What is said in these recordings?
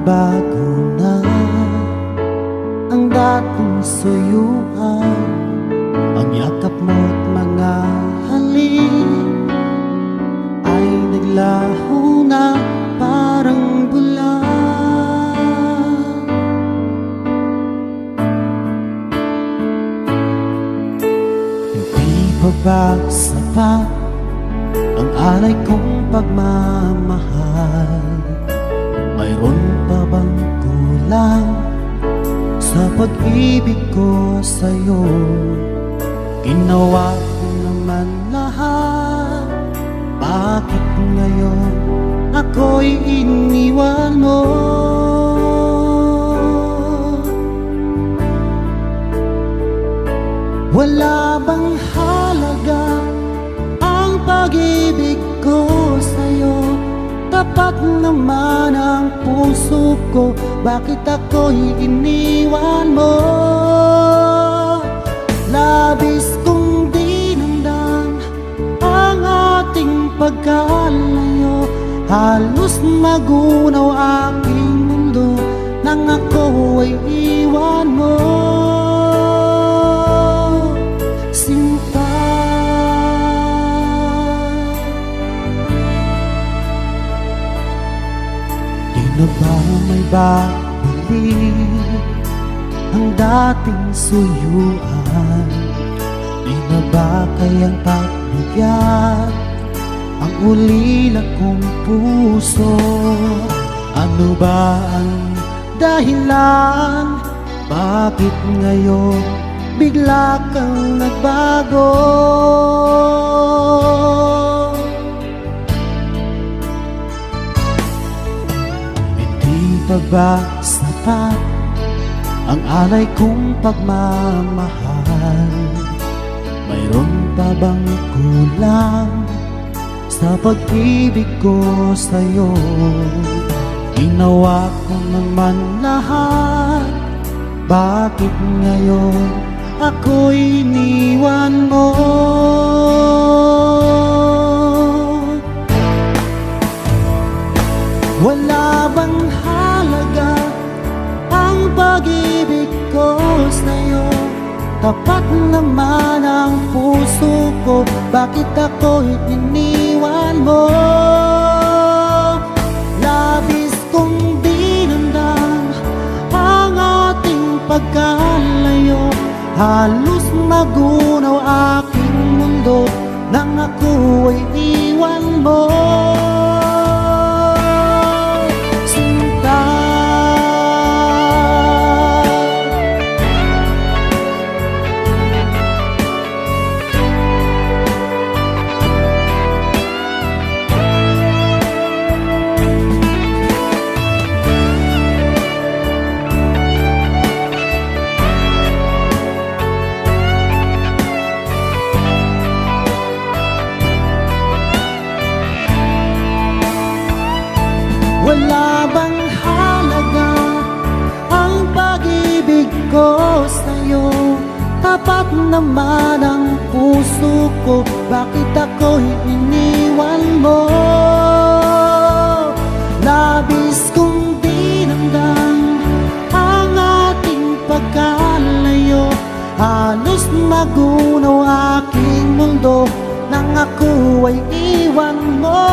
Nagbago na ang dating suyuan, ang yakap mo't mga halik ay naglaho na parang bula. Hindi pa ba sapat ang alay kong pagmamahal? Mayroon pa bang kulang sa pag-ibig ko sa'yo? Ginawa ko naman lahat, bakit ngayon ako'y iniwan mo? Wala bang halaga ang pag-ibig ko sa'yo? Tapat naman ang puso ko, bakit ako'y iniwan mo? Labis kong dinamdam ang ating pagkalayo, halos magunaw aking mundo nang ako ay iwan mo. Sinta, di na ba may babalik ang dating suyuan? Di na ba kayang pagbigyan ang ulila kong puso? Ano ba ang dahilan? Bakit ngayon bigla kang nagbago? Hindi pa ba sapat ang alay kong pagmamahal? Mayroon pa bang kulang sa pag-ibig ko sa'yo? Ginawa ko naman lahat, bakit ngayon ako'y iniwan mo? Wala bang halaga ang pag-ibig ko sa'yo? Tapat naman ang puso ko, bakit ako'y iniwan mo? Labis kong dinamdam ang ating pagkalayo, halos magunaw aking mundo nang ako ay iwan mo. Wala bang halaga ang pag-ibig ko sa'yo? Tapat naman ang puso ko, bakit ako'y iniwan mo? Labis kong dinamdam ang ating pagkalayo, halos magunaw aking mundo nang ako ay iwan mo.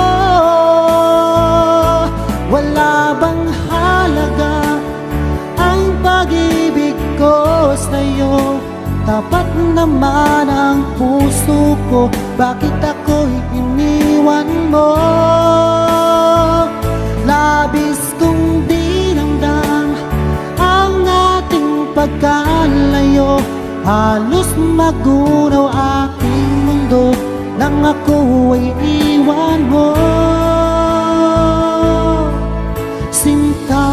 Wala bang halaga ang pag-ibig ko sa'yo? Tapat naman ang puso ko, bakit ako'y iniwan mo? Labis kong dinamdam ang ating pagkalayo, halos magunaw aking mundo nang ako ay iwan mo. Sinta,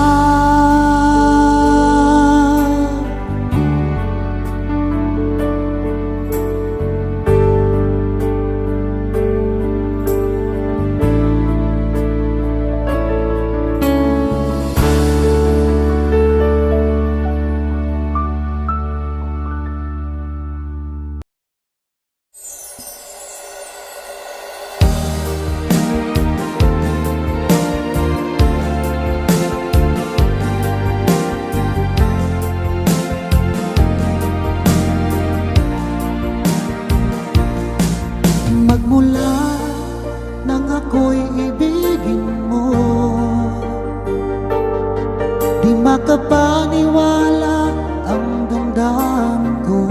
Di makapaniwala ang damdamin ko.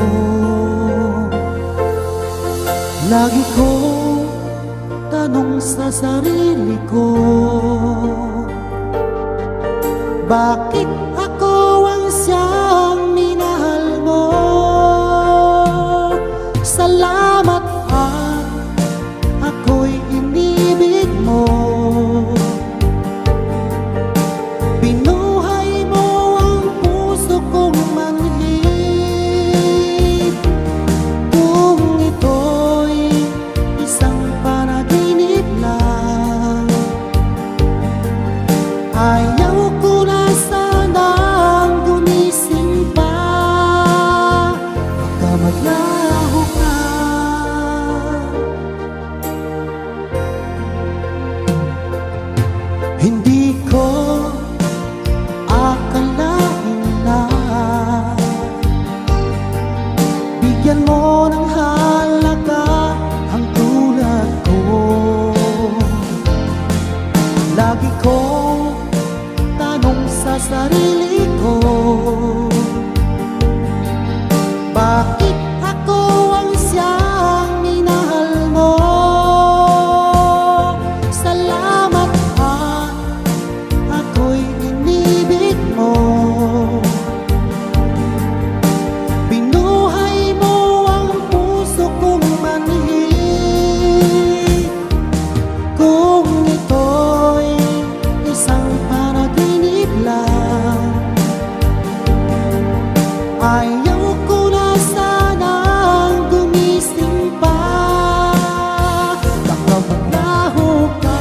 Lagi ko tanong sa sarili ko, bakit ako ang siyang minahal mo? Salamat at ako'y inibig mo. Binuhay mo ang puso kong manhid. Kung ito'y isang panaginip lang, ayaw ko na sanang gumising pa. Baka maglaho ka. Hindi ko akalain na bigyan mo ng halaga ang tulad ko. Lagi kong tanong sa sarili ko, bakit ako ang siyang minahal mo? Salamat at ako'y inibig mo. Binuhay mo ang puso kong manhid. Kung ito'y isang panaginip lang, ayaw ko na sanang gumising pa. Baka maglaho ka.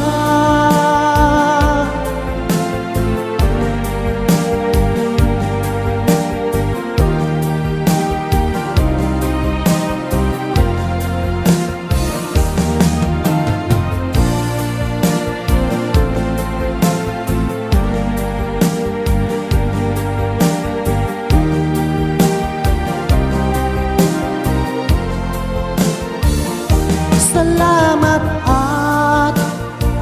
Salamat at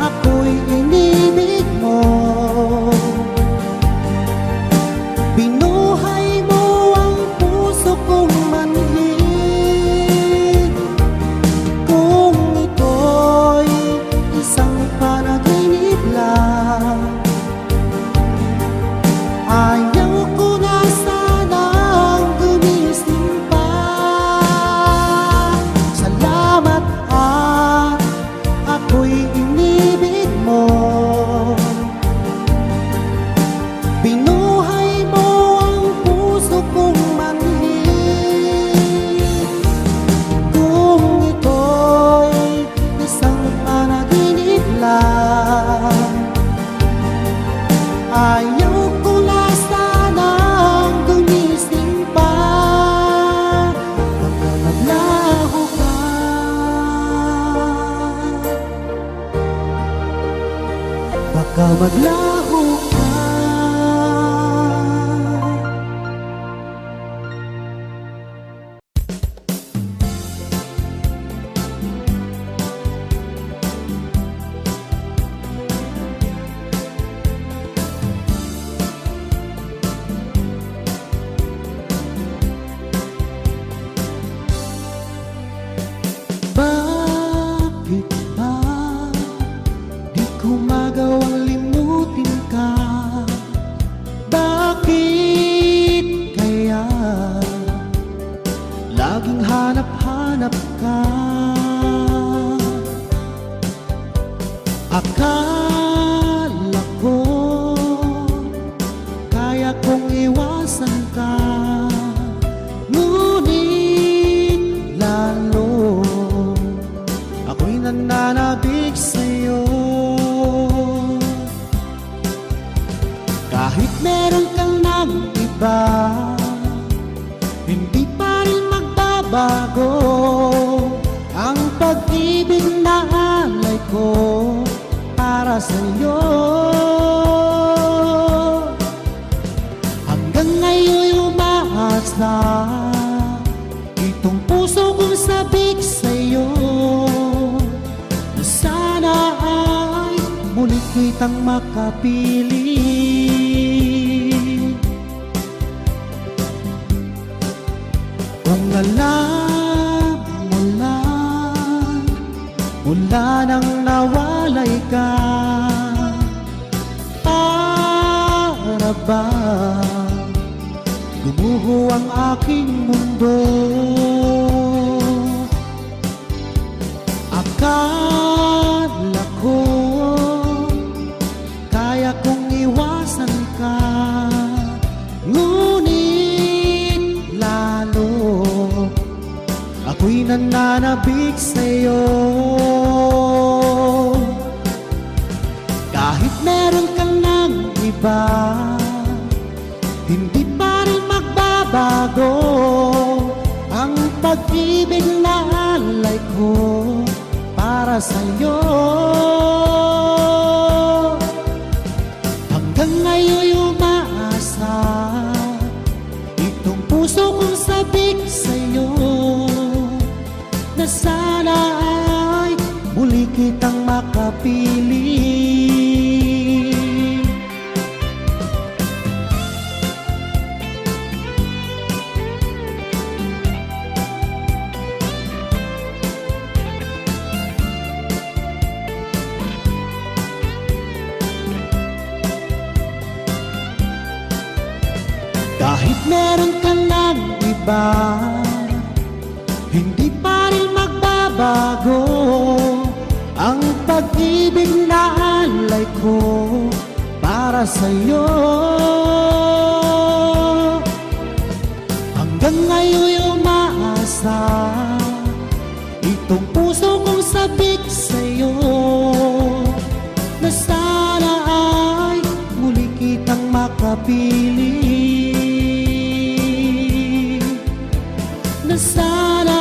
ako'y inibig mo. Binuhay mo ang puso kong manhid. Kung ito'y isang panaginip lang, ayaw ko na sanang gumising pa. Salamat at ako'y inibig mo. Binuhay mo ang puso kong manhid. Kung ito'y isang panaginip lang, ayaw ko na sanang gumising pa. Baka maglaho ka. Baka maglaho ka. Bakit ba di ko magawang limutin ka? Bakit kaya laging hanap-hanap ka? Akala ko kaya kong iwasan ka, ngunit lalo ako'y nananabik sa'yo. Kahit meron kang ng iba, hindi pa rin magbabago ang pag-ibig na alay ko para sa'yo. Hanggang ngayon'y umaasa itong puso kong sabik sa'yo, na sana ay muli kitang makapili. ba gumuho ang aking mundo? Akala ko kaya kong iwasan ka, ngunit lalo ako'y nananabik sa'yo. Kahit meron kang ng iba, hindi pa rin magbabago ang pag-ibig na alay ko para sa'yo. Hanggang ngayon'y umaasa itong puso kong sabik sa'yo, na sana ay muli kitang makapili. Kahit meron ka ng iba, hindi pa rin magbabago ang pag-ibig na alay ko para sa'yo. Hanggang ngayon'y umaasa itong puso kong sabik sa'yo, na sana ay muli kitang makapili. Na sana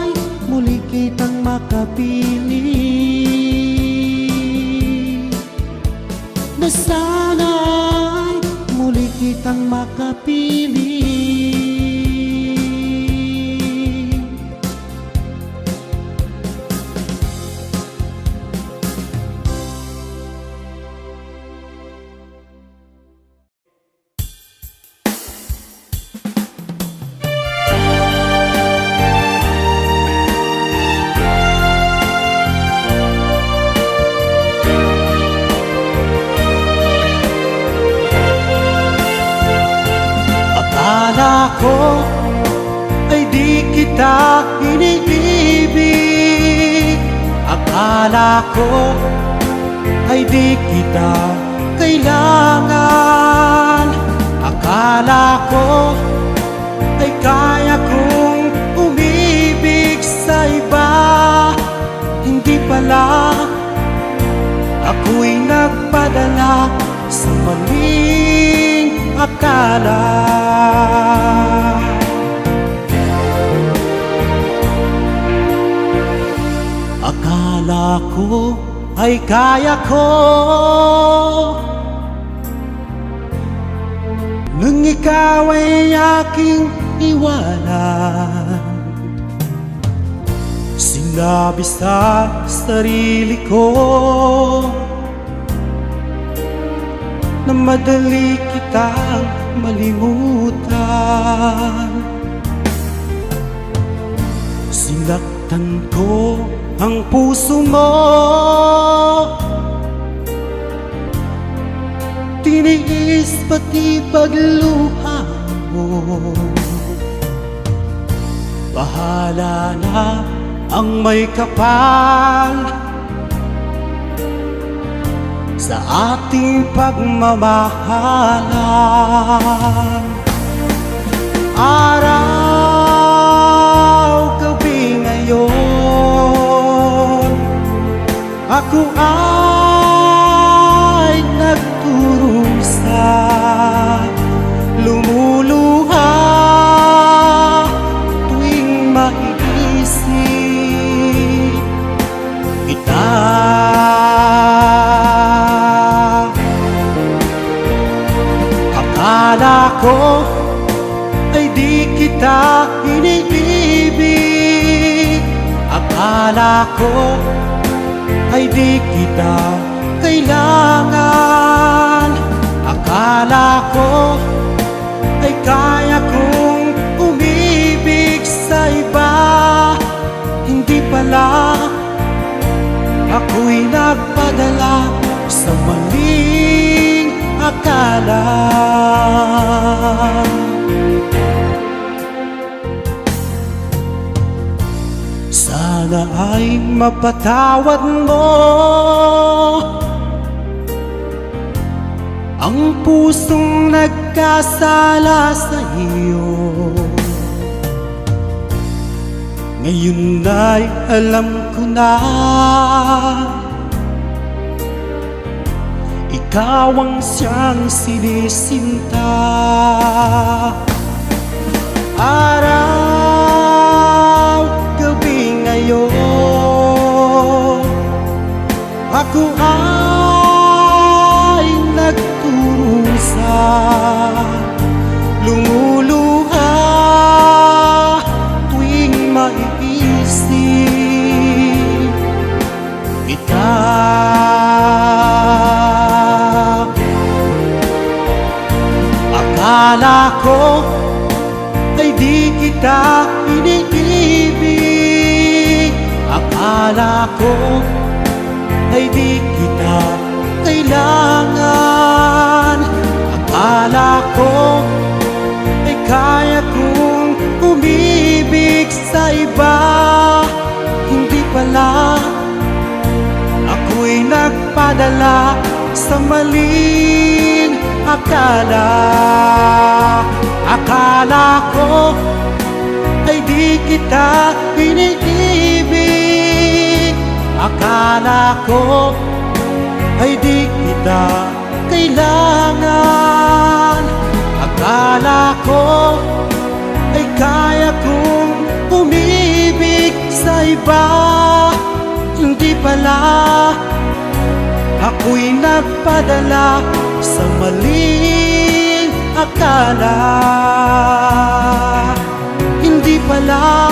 ay muli kitang makapili. Na sana ay muli kitang makapili. Akala ko ay di kita iniibig, akala ko ay di kita kailangan, akala ko ay kaya kong umibig sa iba. Hindi pala, ako'y nagpadala sa maling akala. Akala ko ay kaya ko, nung ikaw ay aking iwanan. Sinabi sa sarili ko na madali kitang malimutan. Sinaktan ko ang puso mo, tiniis pati pagluha mo. Bahala na ang may kapal sa ating pagmamahalan. Araw, gabi ngayon, ako ay nagturusa, lumuluha tuwing maiisip kita. Akala ko ay di kita iniibig, akala ko ay di kita kailangan, akala ko ay kaya kong umibig sa iba. Hindi pala, ako'y nagpadala sa maling akala. mapatawad mo ang pusong nagkasala sa iyo. Ngayon ay alam ko na ikaw ang siyang sinisinta. Araw, gabi ngayon, ako ay nagturusa, lumuluha tuwing maiisip kita. Akala ko ay di kita iniibig, akala ko ay di kita kailangan, akala ko ay kaya kong umibig sa iba. Hindi pala, ako'y nagpadala sa maling akala. Akala ko ay di kita iniibig, akala ko ay di kita kailangan, akala ko ay kaya kong umibig sa iba. Hindi pala, ako'y nagpadala sa maling akala. Hindi pala,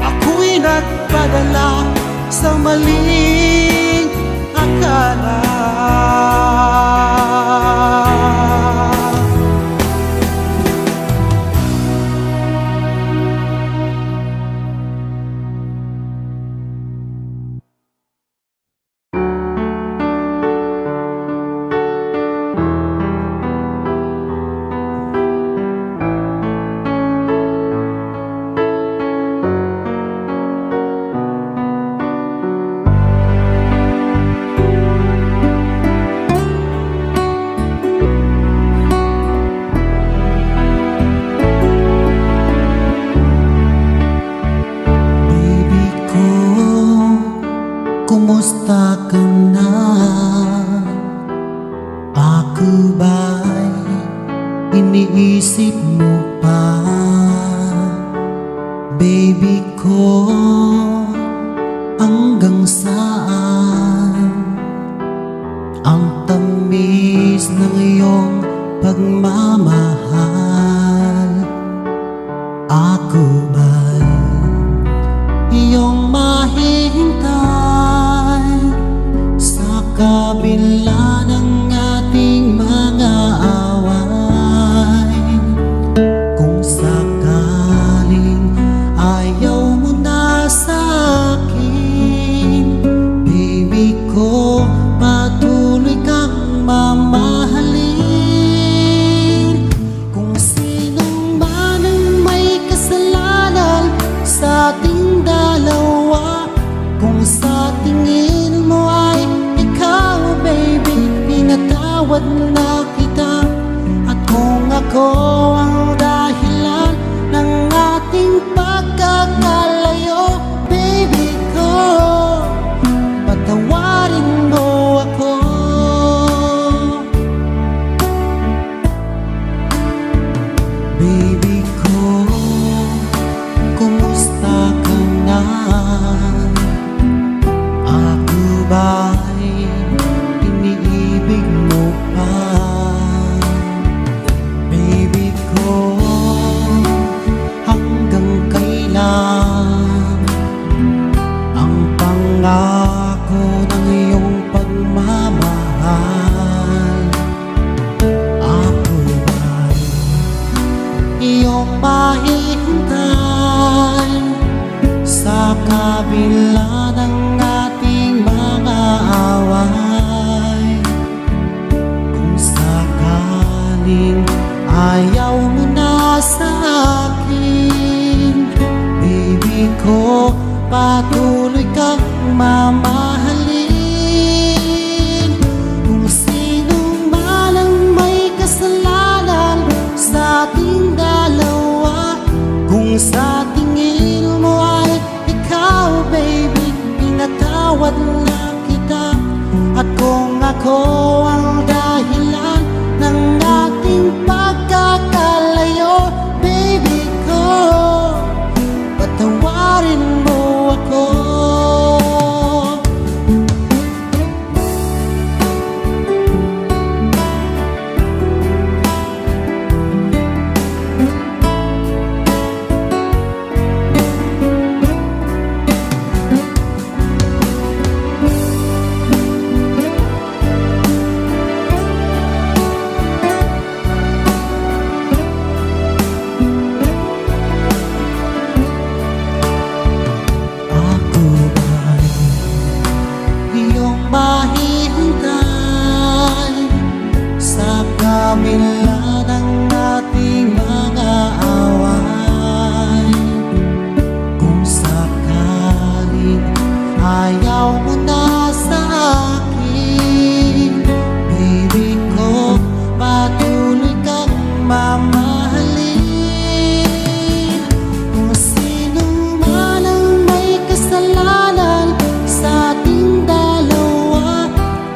ako'y nagpadala sa maling akala. Kumusta ka na? Ako ba'y iniisip mo pa? Baby ko, hanggang saan ang tamis ng iyong pagmamahal? Ako ba'y iyong mahihintay sa kabila ng ating mga away? Kung sakaling ayaw mo na sa akin, baby ko, patuloy kang mamahalin. Kung sinong man ang may kasalanan sa ating dalawa, kung sa tingin mo ay ikaw, baby, pinatawad na kita. At kung ako ang dahilan ng ating pagkakalayo, baby ko, patawarin mo ako. Baby ko, kumusta ka na? Ako ba'y iniibig mo pa? Baby ko, hanggang kailan ang pangako ng iyong pagmamahal? Ako ba'y iyong mahihintay sa kabila ng ating mga away? Kung sakaling ayaw mo na sa akin, baby ko, patuloy kang mamahalin. Kung sino man ang may kasalanan sa ating dalawa, kung sa tingin mo ay ikaw, baby, pinatawad na kita. At kung ako ang dahilan ng ating pagkakalayo, baby ko, patawarin mo ako. Ako ay iyong mahihintay sa kabila ng ating mga away. Kung sakaling ayaw mo na sa akin, baby ko, patuloy kang mamahalin. Kung sino man ang may kasalanan sa ating dalawa,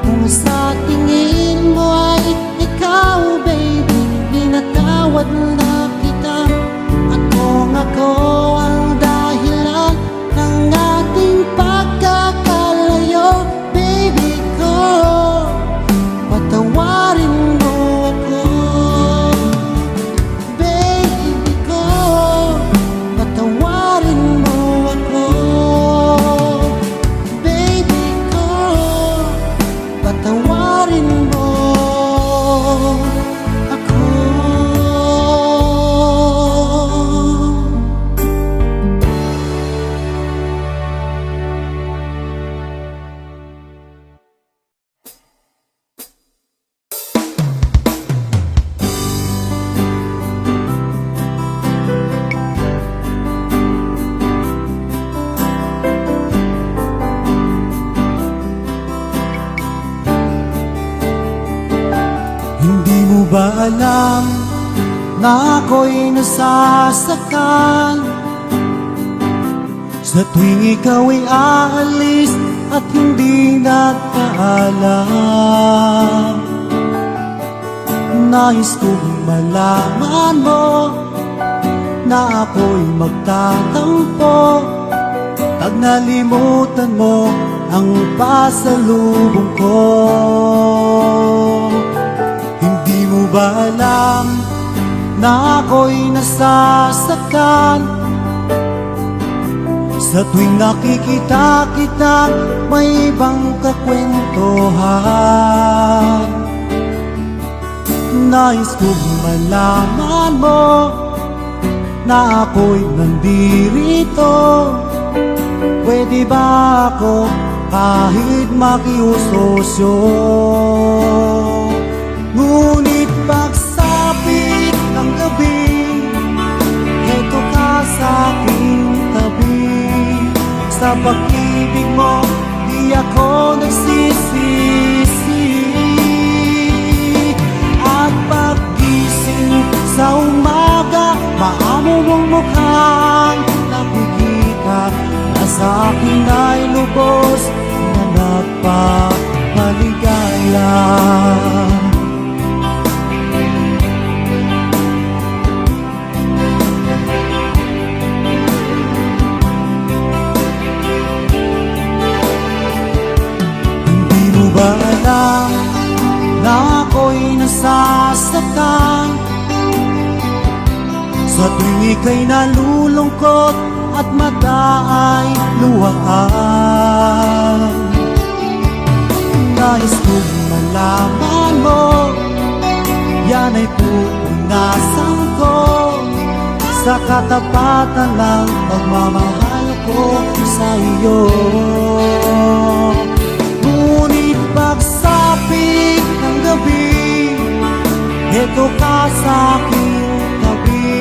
kung sa tingin mo ay ikaw, baby, pinatawad na kita. At kung ako ang dahilan ng ating pagkakalayo, baby ko, patawarin mo ako. Baby ko, patawarin mo ako. Baby ko, patawarin mo ako. Hindi mo ba alam na ako'y nasasaktan sa tuwing ikaw ay aalis at hindi nagpaalam? Nais kong malaman mo na ako'y magtatampo pag nalimutan mo ang pasalubong ko. Hindi mo ba alam na ako'y nasasaktan sa tuwing nakikita kita may ibang kakwentuhan? Nais kong malaman mo na ako'y nandirito. Pwede ba ako kahit makiusosyo? Ngunit pagsapit ng gabi, heto ka sa aking tabi. Sa pag-ibig mo, di ako nagsisisi. At paggising sa umaga, maamo mong mukhang nakikita na sa akin ay lubos na nagpapaligaya. Hindi mo ba alam na ako'y nasasaktan sa tuwing ika'y nalulungkot at mata ay luhaan? Nais kong malaman mo, yan ay pupunasan ko sa katapatan ng pagmamahal ko sa iyo. Ngunit pagsapit ng gabi, heto ka sa aking tabi.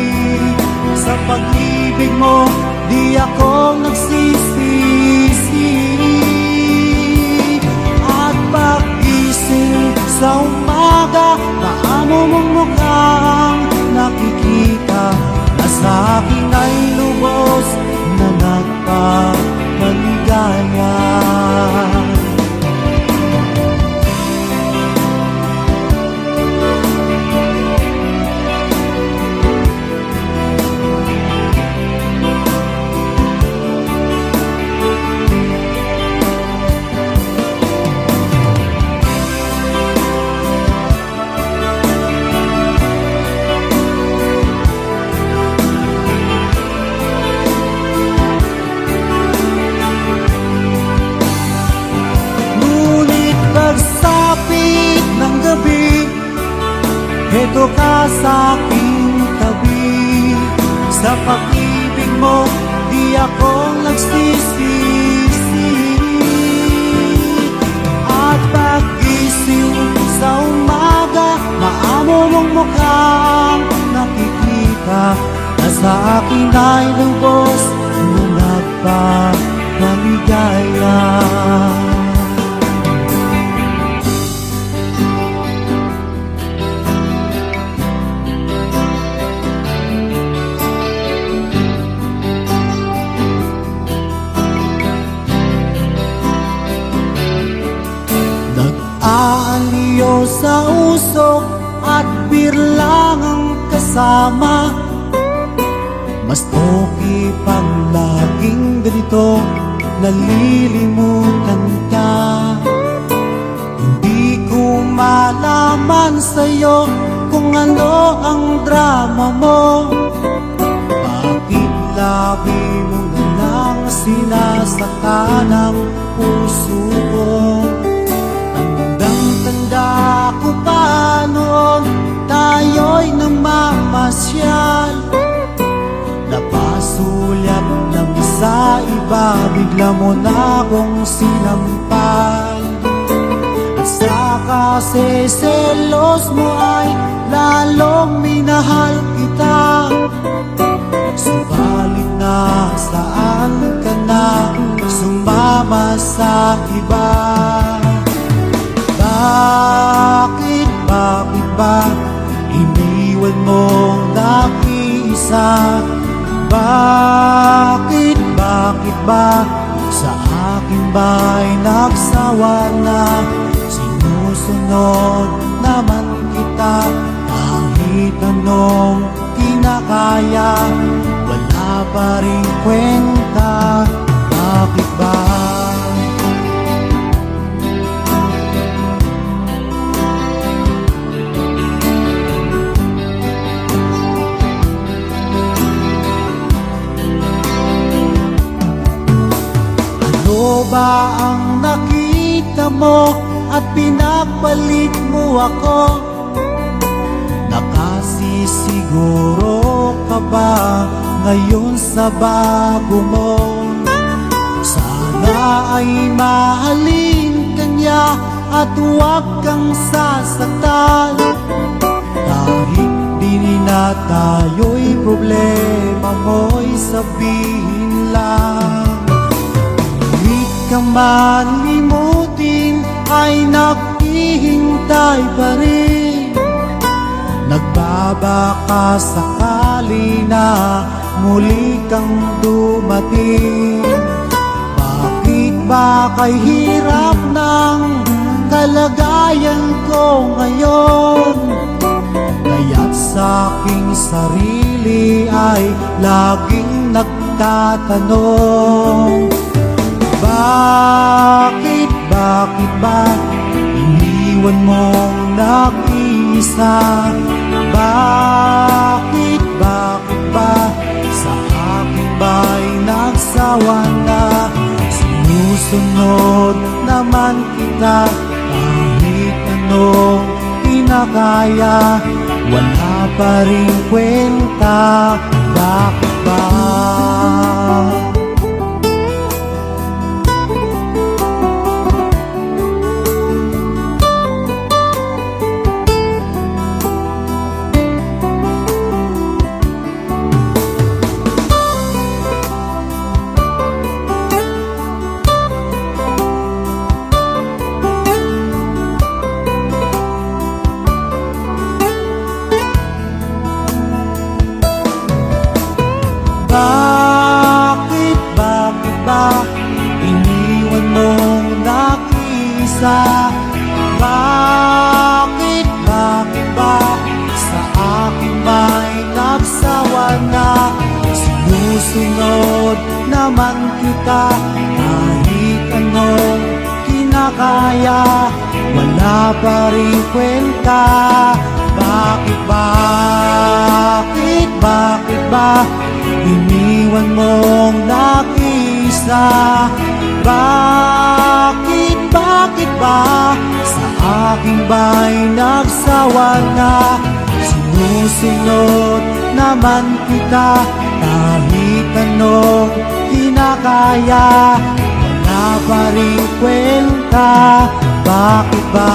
Sa pag-ibig mo, di ako nagsisi. sa umaga, paamo mong mukhang nakikita na sa akin ay lubos na nagpamaligaya. Pagsapit ng gabi, heto ka sa aking tabi. Sa pag-ibig mo, di ako nagsisisi. At pag-gising sa umaga, maamo mong mukhang nakikita na sa akin ay lubos na nagpamaligaya. Aaliyo sa usok at birlang ang kasama. Mas okay pang laging ganito, nalilimutan ka. Hindi ko malaman sa'yo kung ano ang drama mo. Bakit labi mo na lang sinasaka ng puso ko? Tanda ko pa noon, tayo'y namamasyal. Napasulyap lang sa iba, bigla mo na akong sinampal. At saka selos mo ay lalong minahal kita. Subalit na saan ka na sumama sa iba? Bakit ba iniwan mong nag-iisa? Bakit ba sa akin ba'y nagsawa na? Sinusunod naman kita kahit anong kinakaya, wala pa rin kwenta. Bakit ba? Ano ba ang nakita mo at pinapalit mo ako? Nakasisiguro ka ba ngayon sa bago mo? Sana ay mahalin ka niya at huwag kang sasaktan. Kahit di na tayo'y problema mo'y sabihin lang. Kang malimutin ay naghihintay pa rin. Nagbabaka sakali na muli kang dumating. Bakit ba kay hirap ng kalagayan ko ngayon? Kaya't sa aking sarili ay laging nagtatanong, bakit ba iniwan mong nag-iisa? Bakit ba sa akin ba'y nagsawa na? Sinusunod naman kita kahit anong kinakaya, wala pa rin kwenta. Bakit ba? Sinusunod naman kita kahit anong kinakaya, wala pa rin kwenta. Bakit ba iniwan mong nag-isa? Bakit ba sa aking ba'y nagsawa na? Sinusunod naman kita kahit anong kinakaya, wala pa rin kwenta. Bakit ba?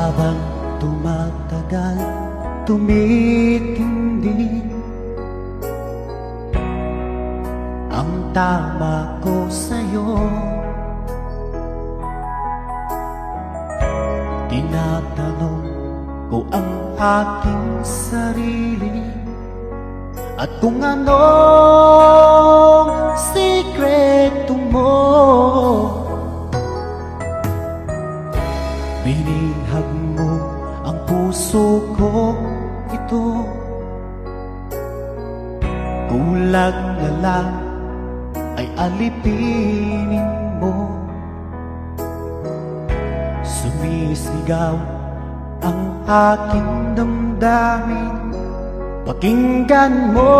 Habang tumatagal, tumitindi ang tama ko sa'yo. Tinatanong ko ang aking sarili at kung anong sikreto mo. Binihag mo ang puso ko ito, kulang na lang ay alipinin mo. Sumisigaw ang aking damdamin, pakinggan mo.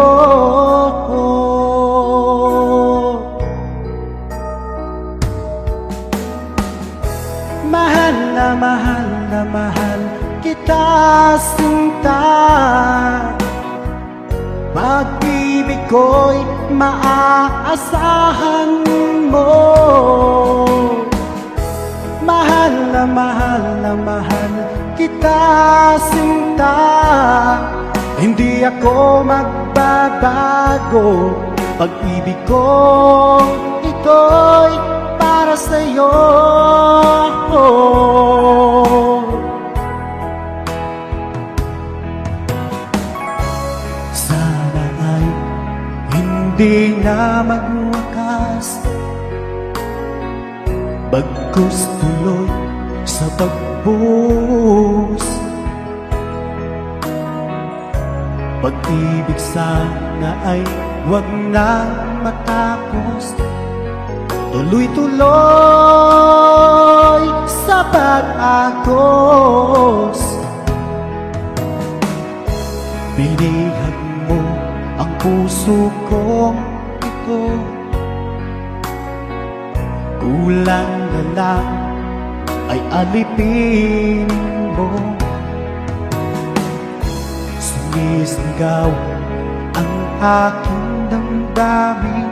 Mahal na mahal kita sinta, pag-ibig ko'y maaasahan mo. Mahal na mahal kita sinta, hindi ako magbabago. Pag-ibig ko ito'y para sa'yo. Sana ay hindi na magwakas, bagkus tuloy sa pagbuhos. Pag-ibig sana ay wag na matapos, tuloy-tuloy sa pag-agos. Binihag mo ang puso kong ito, kulang na lang ay alipin mo. Sumisigaw ang aking damdamin,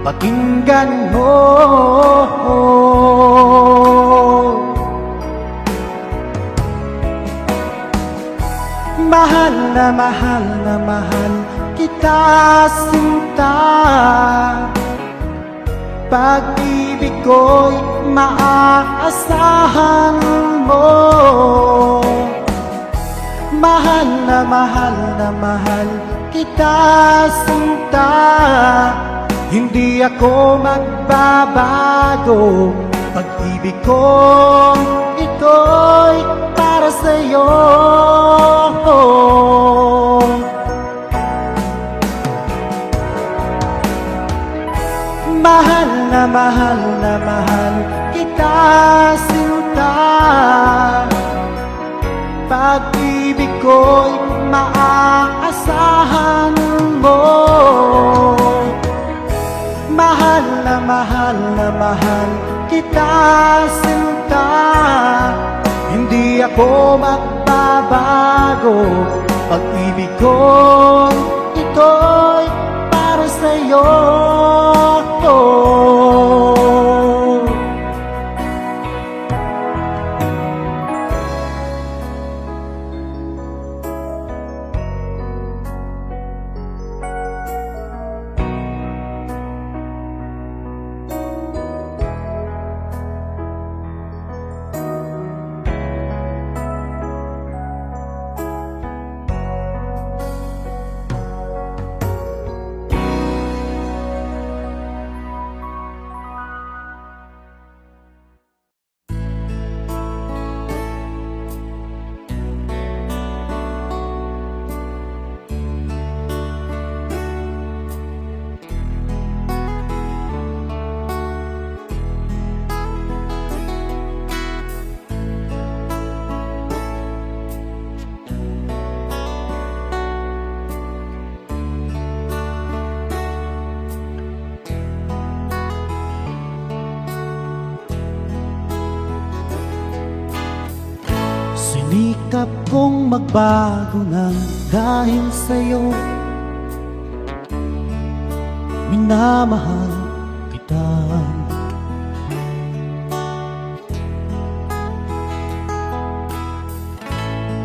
pakinggan mo. Mahal na mahal kita sinta, pag-ibig ko'y maaasahan mo. Mahal na mahal kita sinta, hindi ako magbabago. Pag-ibig ko ito'y para sa'yo. Mahal na mahal kita sinta, pag-ibig ko'y maaasahan mo. Mahal na mahal kita sinta, hindi ko magbabago. Pag-ibig ko ito'y para sa'yo. Sinikap kong magbago ng dahil sa'yo. Minamahal kita.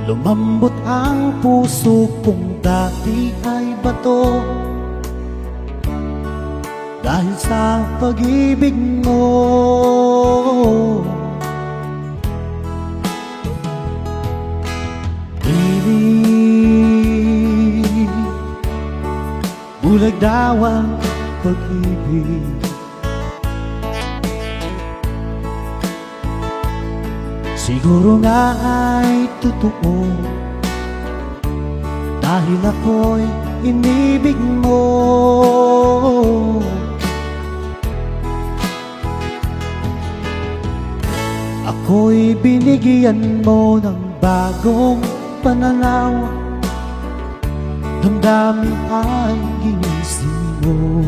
Lumambot ang puso kong dati ay bato dahil sa pag-ibig mo. Bulag daw ang pag-ibig. Siguro nga ay totoo dahil ako'y inibig mo. Ako'y binigyan mo ng bagong pananaw. Damdamin ay ginising mo.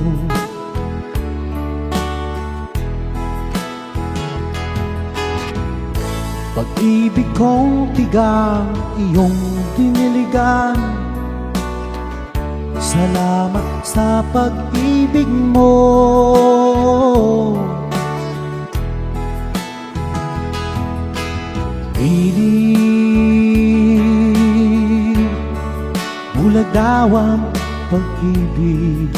Pag-ibig kong tigang iyong diniligan. Salamat sa pag-ibig mo. Bulag daw ang pag-ibig.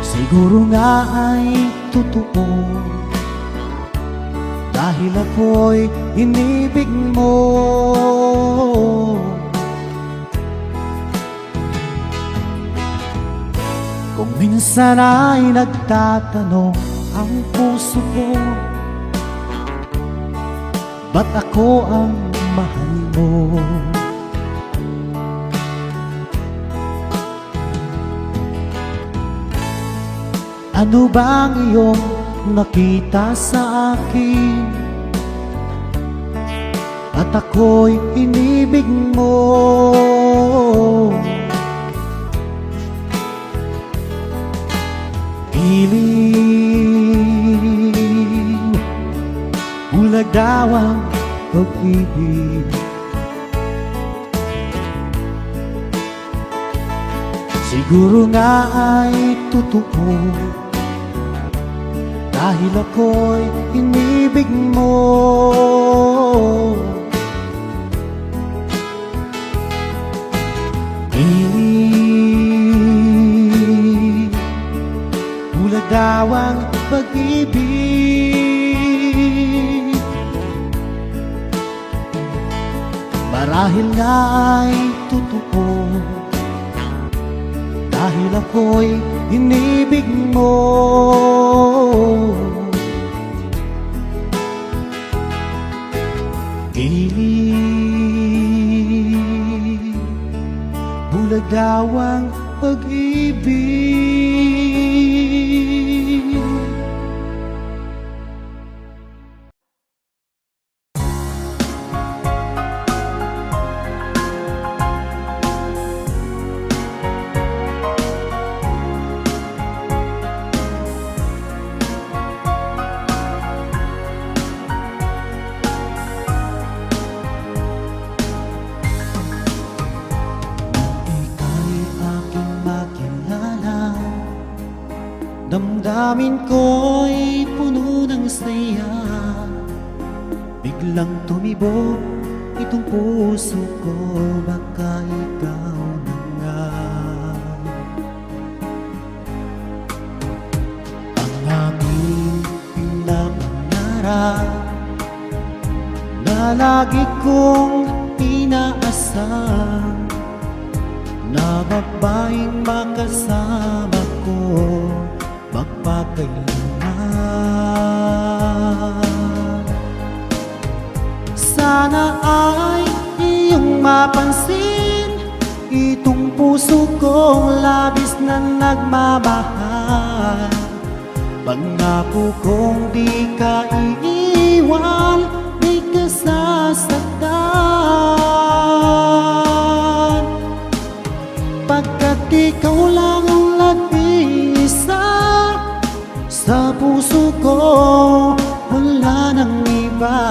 Siguro nga ay totoo dahil ako'y inibig mo. Kung minsan ay nagtatanong ang puso ko, ba't ako ang mahal mo? Ano bang iyong nakita sa akin? At ako'y inibig mo. Piling bulag daw ang pag-ibig. Siguro nga ay totoo dahil ako'y inibig mo. Bulag daw ang pag-ibig. Marahil nga ay totoo dahil ako'y inibig mo. Bulag daw ang pag-ibig. Damdamin ko'y puno ng saya, biglang tumibok itong puso ko. Baka ikaw na nga ang aking pinapangarap na lagi kong inaasam, na babaeng makasama ko magpakailanman. Sana ay iyong mapansin itong puso kong labis na nagmamahal. Pangako kong di ka iiwan, di ka sasaktan, pagkat ikaw lang ang nag-iisa sa puso ko, wala nang iba.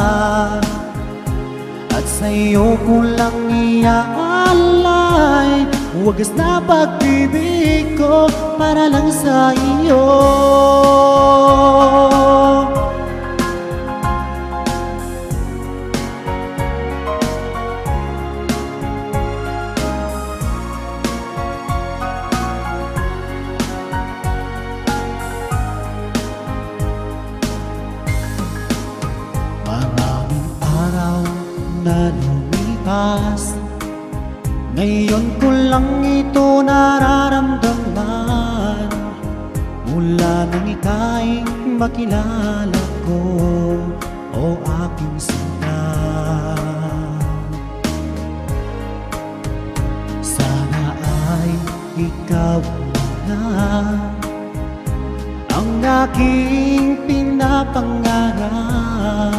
At sa'yo ko lang iaalay wagas na pag-ibig ko para lang sa iyo. Maraming araw na lumipas, ngayon ko lang ito nararamdaman. Mula nang ika'y makilala ko, o aking sinta. Sana ay ikaw na ang aking pinapangarap,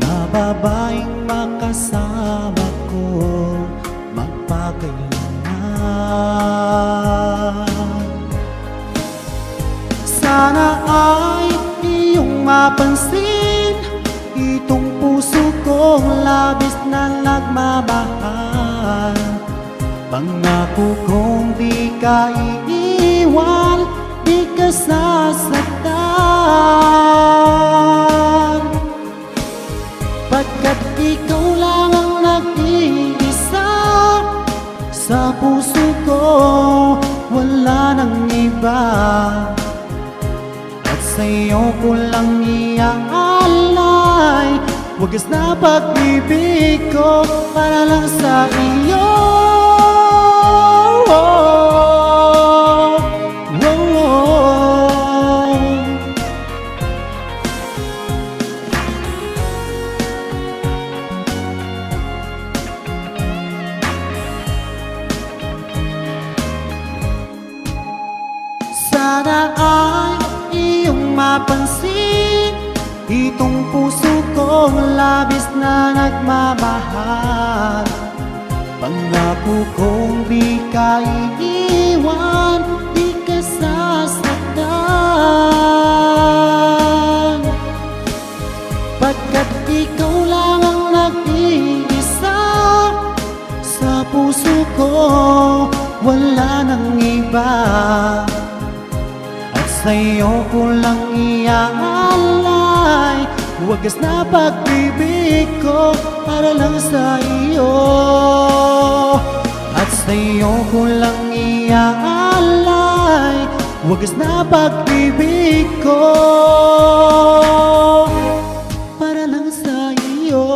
na babaeng makasama ko magpakailanman. Sana ay iyong mapansin itong puso kong labis na nagmamahal. Pangako kong di ka iiwan, di ka sasaktan, pagkat ikaw lang ang nag-iisa sa puso ko, wala nang iba. At sa'yo ko lang iaalay wagas na pag-ibig ko para lang sa iyo. Sana ay iyong mapansin itong puso kong labis na nagmamahal. Pangako kong di ka iiwan, di ka sasaktan, pagkat ikaw lang ang nag-iisa sa puso ko, wala nang iba. Sa'yo ko lang iaalay wagas na pag-ibig ko para lang sa iyo. At sa'yo ko lang iaalay wagas na pag-ibig ko para lang sa iyo.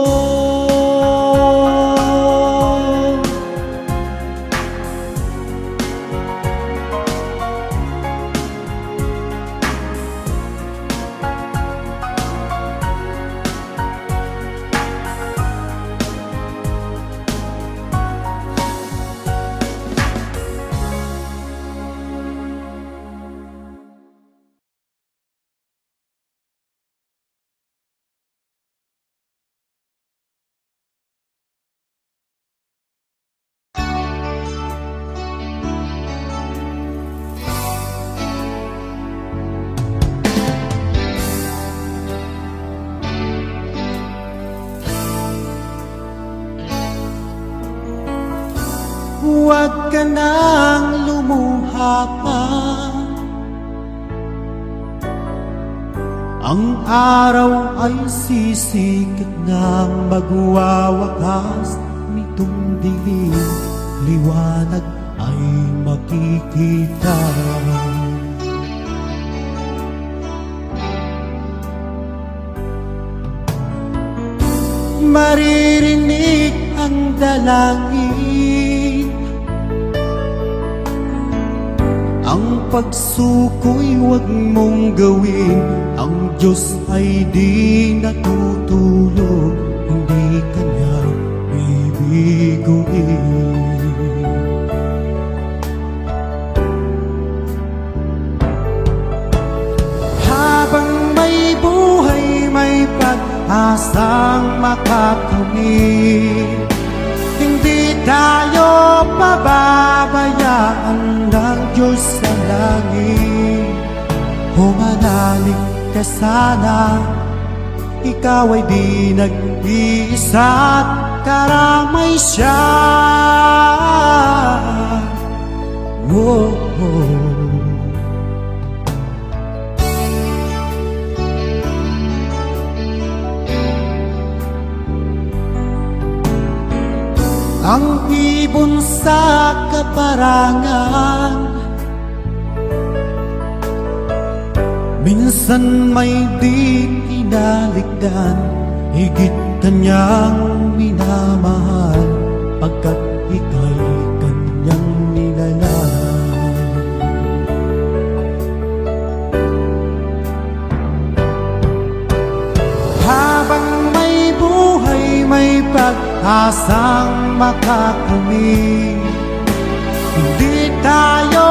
Huwag ka nang lumuha pa, Ang araw ay sisikit na magwawakas nitong dilim, liwanag ay makikita. Maririnig ang dalangin, ang pagsuko'y huwag mong gawin. Ang Diyos ay di natutulog, hindi ka niya bibiguin. Habang may buhay, may pag-asang makakamit. Hindi tayo pababayaan ng Diyos sa langit. Humanalig ka sana, ikaw ay di nag-iisa at karamay siya. Oh, oh. Ang ibon sa kaparangan, minsan may di kinaligdan. Higit kanyang minamahal, pagkat ika'y kanyang nilalang. Habang may buhay, may pag-asang makakamit. Hindi tayo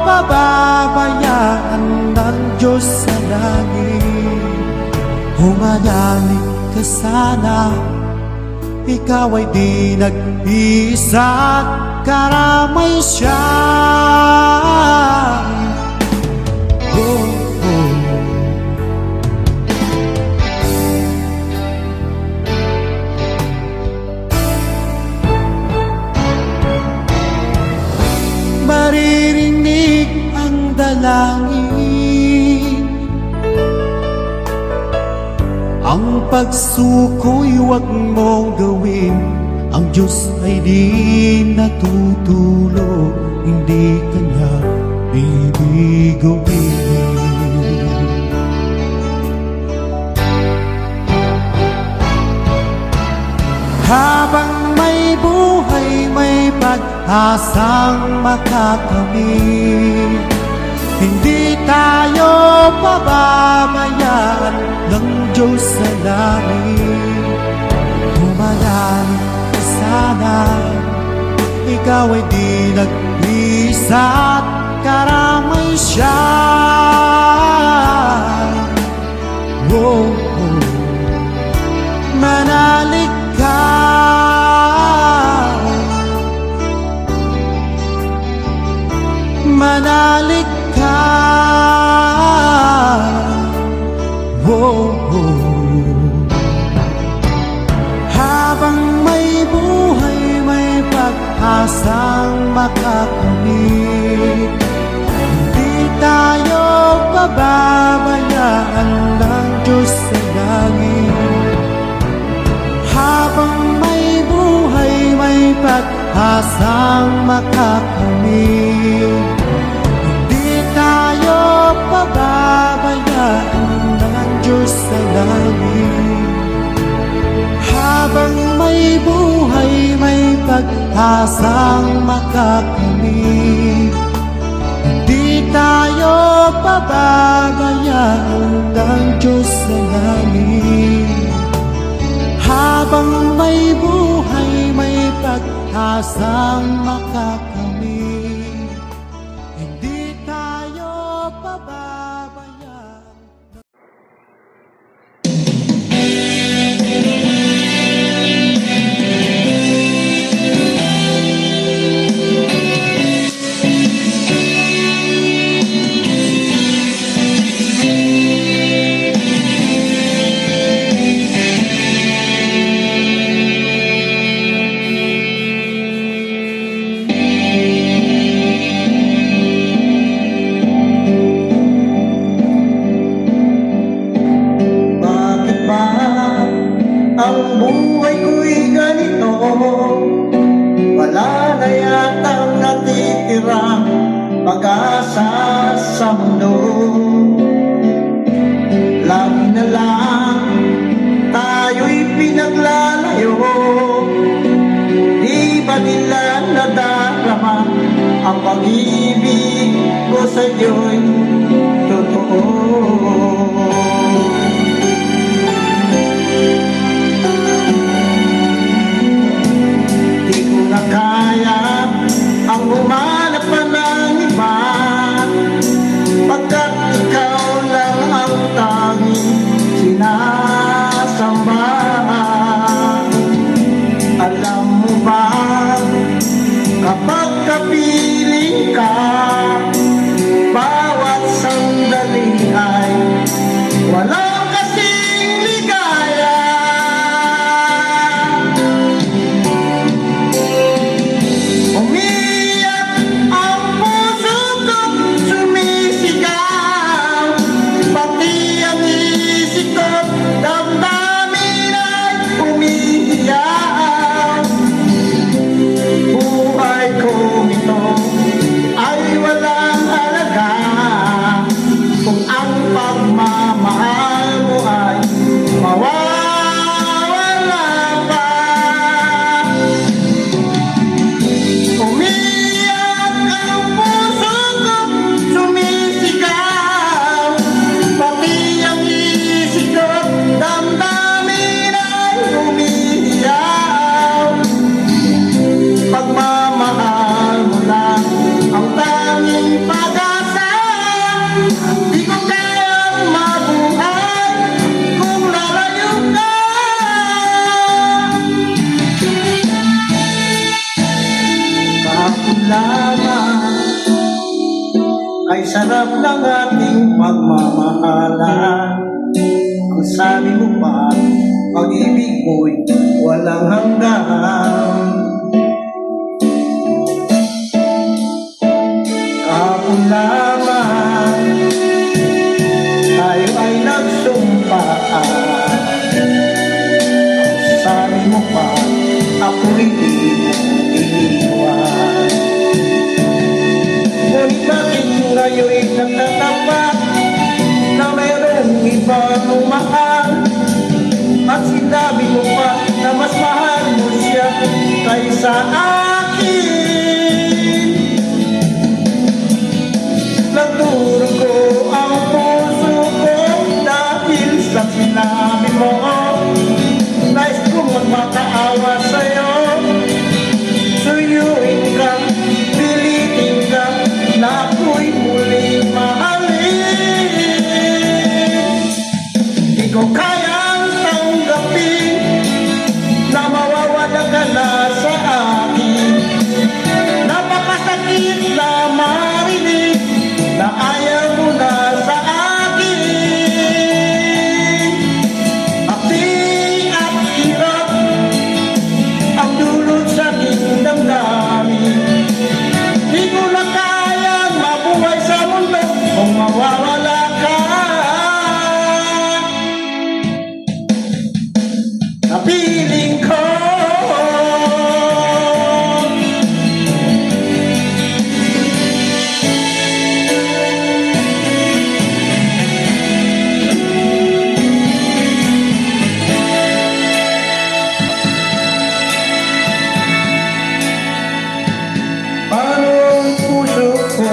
pababayaan ng Diyos sa langit. Humanalig ka sana, ikaw ay di nag-iisa at karamay siya. Oh, oh. Maririnig ang dalangin, ang pagsuko'y huwag mong gawin. Ang Diyos ay di natutulog, hindi kanya bibiguin. Habang may buhay, may pag-asang makakamit. Hindi tayo pababayaan ng Diyos sa langit. Humanalig ka sana, ikaw ay di nag-iisa at karamay siya. Oh, oh. Manalig ka, manalig ka. Oh, oh. Habang may buhay, may pag-asang makakamit. Hindi tayo pababayaan ng Diyos sa langit. Habang may buhay, may pag-asang makakamit. Hindi tayo pababayaan ng Diyos sa langit. Habang may buhay, may pag-asang makakamit. Hindi tayo pababayaan ng Diyos sa langit. Habang may buhay, may pag-asang makakamit. Hindi tayo pababayaan. pag-asa sa mundo. Lagi na lang tayo'y pinaglalayo, di ba nila nadarama ang pag-ibig ko sa'yo'y totoo? Di ko na kaya ang humanap pa ng iba, pagkat ikaw lang ang tanging sinasamba. Alam mo ba, kapag kapiling ka, bawat sandali ay walang kasing ligaya. Umiyak ang puso ko, sumisigaw, pati ang isip ko, damdamin ay umiiyak. Buhay kong ito ay walang halaga kung ang pagmamahal mo ay mawawala pa. Umiyak ang puso ko, sumisigaw, pati ang isip ko, damdamin ay umiiyak. Pagmamahal mo lang ang tanging pag-asa, di ko kayang mabuhay kung lalayo ka. Kahapon lamang ay sarap ng ating pagmamahalan. Ang sabi mo pa, pag-ibig mo'y walang hanggan. Kahapon lamang tayo ay nagsumpaan. Ang sabi mo pa, ako'y di mo iniwan. Ngunit bakit ngayon'y nagtatapat na mayroong ibang mahal? At sinabi mo pa na mas mahal mo siya kaysa akin. Nagdurugo ang puso ko dahil sa sinabi mo. Nais ko magmakaawa sa'yo, suyuin ka, pilitin ka, na ako'y muling mahalin. Di ko kayang tanggapin na mawawala ka na sa akin. Napakasakit na marinig na ayaw mo na sa akin. Api at hirap ang dulot sa aking damdamin. Di ko na kayang mabuhay sa mundo kung mawawala ka. Napiling ko paano ang puso ko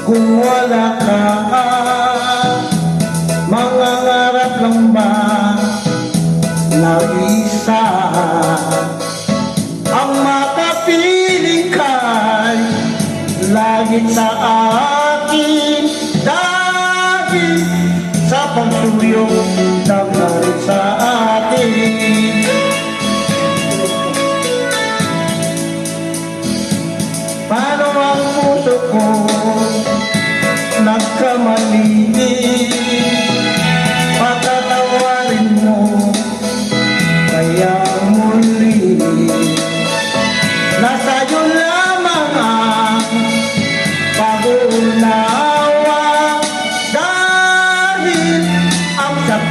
kung wala ka? Mangangarap lang ba na isa ang makapiling kay lagit sa akin dahil sa pagsuyo ng galit sa atin. Paano ang puso ko nagkamali? Patatawarin mo kaya muli. Nasa'yo lamang ang pag-unawa dahil ang sakit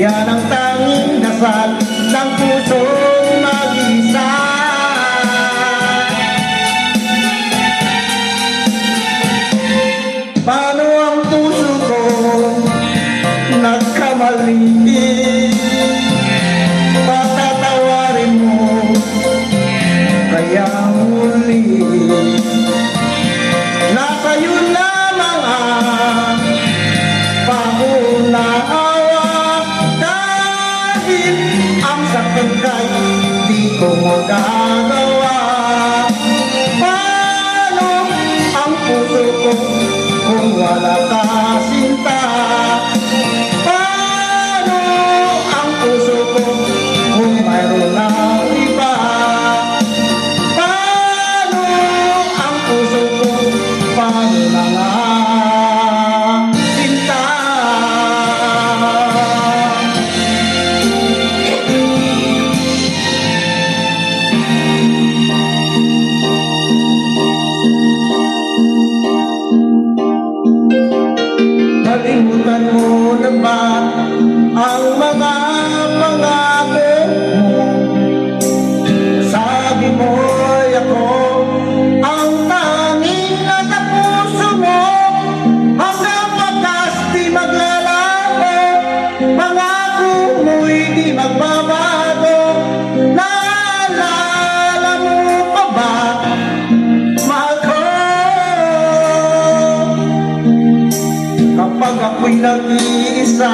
yan ang tanging dasal ng pusong mag-isa. Paano ang puso ko nagkamali? Patatawarin mo kaya muli. Nasa'yo lamang ang paunawa, dahil ang sakit kay di ko magagawa. Paano ang puso ko kung wala ka sinta? Paano ang puso ko kung mayroon ng iba? Paano ang puso ko? Paano na nga sinta? Nalimutan mo na ba ang mga pangako mo? Sabi mo'y ako ang tanging nasa puso mo, hanggang wakas di maglalaho. Pangako mo'y di magbabago. Naalala mo pa ba, mahal ko? Kapag ako'y nag-iisa,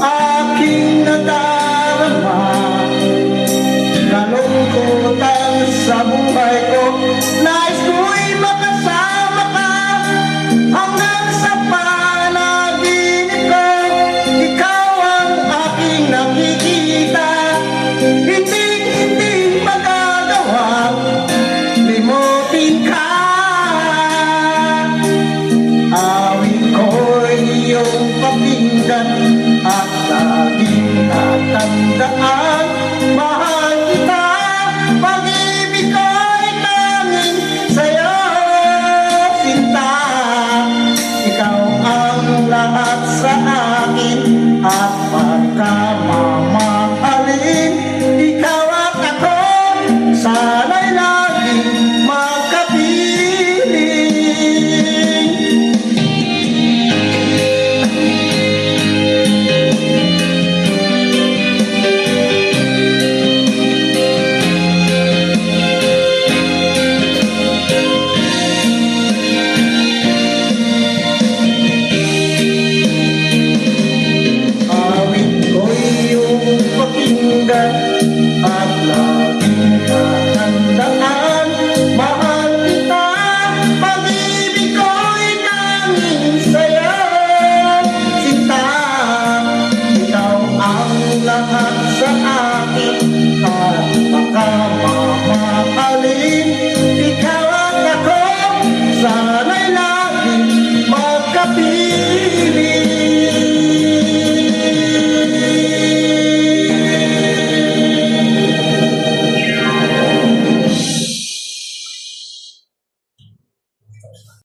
aking nadarama kalungkutan sa buhay.